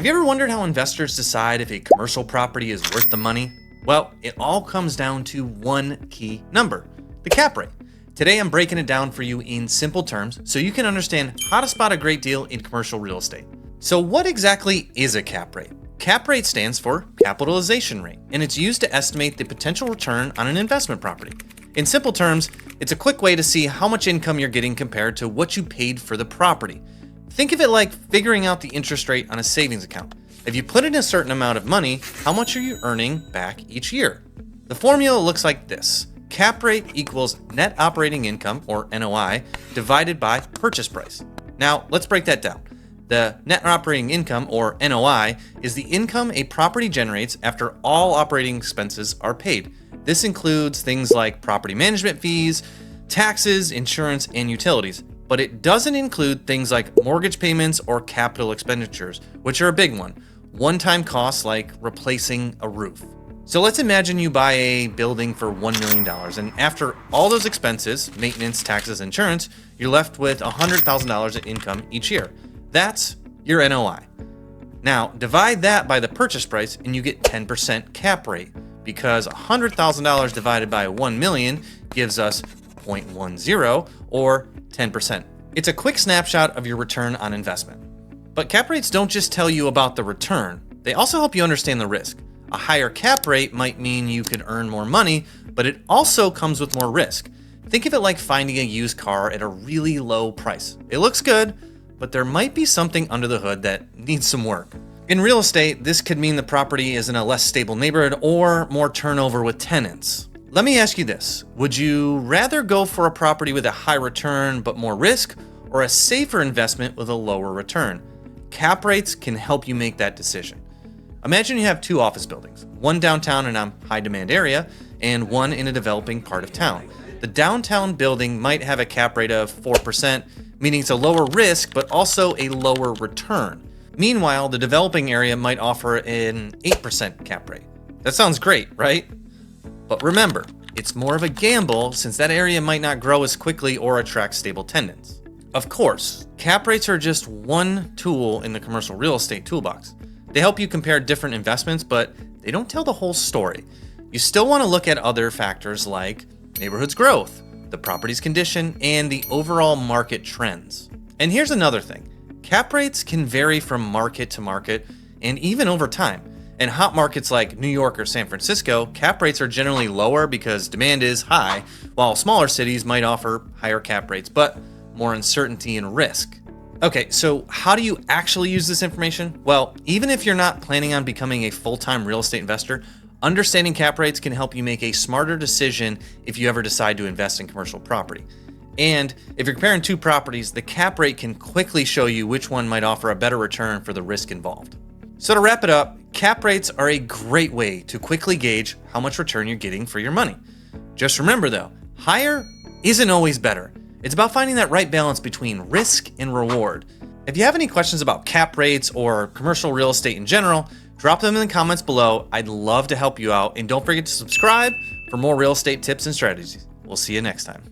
Have you ever wondered how investors decide if a commercial property is worth the money? Well, it all comes down to one key number, the cap rate. Today I'm breaking it down for you in simple terms so you can understand how to spot a great deal in commercial real estate. So what exactly is a cap rate? Cap rate stands for capitalization rate, and it's used to estimate the potential return on an investment property. In simple terms, it's a quick way to see how much income you're getting compared to what you paid for the property. Think of it like figuring out the interest rate on a savings account. If you put in a certain amount of money, how much are you earning back each year? The formula looks like this. Cap rate equals net operating income, or NOI, divided by purchase price. Now, let's break that down. The net operating income, or NOI, is the income a property generates after all operating expenses are paid. This includes things like property management fees, taxes, insurance, and utilities. But it doesn't include things like mortgage payments or capital expenditures, which are a big one. One-time costs like replacing a roof. So let's imagine you buy a building for $1 million, and after all those expenses, maintenance, taxes, insurance, you're left with $100,000 in income each year. That's your NOI. Now, divide that by the purchase price and you get 10% cap rate, because $100,000 divided by 1 million gives us 0.10 or 10%. It's a quick snapshot of your return on investment. But cap rates don't just tell you about the return, they also help you understand the risk. A higher cap rate might mean you could earn more money, but it also comes with more risk. Think of it like finding a used car at a really low price. It looks good, but there might be something under the hood that needs some work. In real estate, this could mean the property is in a less stable neighborhood or more turnover with tenants. Let me ask you this. Would you rather go for a property with a high return but more risk, or a safer investment with a lower return? Cap rates can help you make that decision. Imagine you have two office buildings, one downtown in a high demand area and one in a developing part of town. The downtown building might have a cap rate of 4%, meaning it's a lower risk but also a lower return. Meanwhile, the developing area might offer an 8% cap rate. That sounds great, right? But remember, it's more of a gamble since that area might not grow as quickly or attract stable tenants. Of course, cap rates are just one tool in the commercial real estate toolbox. They help you compare different investments, but they don't tell the whole story. You still want to look at other factors like neighborhood's growth, the property's condition, and the overall market trends. And here's another thing. Cap rates can vary from market to market and even over time. In hot markets like New York or San Francisco, cap rates are generally lower because demand is high, while smaller cities might offer higher cap rates, but more uncertainty and risk. Okay, so how do you actually use this information? Well, even if you're not planning on becoming a full-time real estate investor, understanding cap rates can help you make a smarter decision if you ever decide to invest in commercial property. And if you're comparing two properties, the cap rate can quickly show you which one might offer a better return for the risk involved. So to wrap it up, cap rates are a great way to quickly gauge how much return you're getting for your money. Just remember though, higher isn't always better. It's about finding that right balance between risk and reward. If you have any questions about cap rates or commercial real estate in general, drop them in the comments below. I'd love to help you out, and don't forget to subscribe for more real estate tips and strategies. We'll see you next time.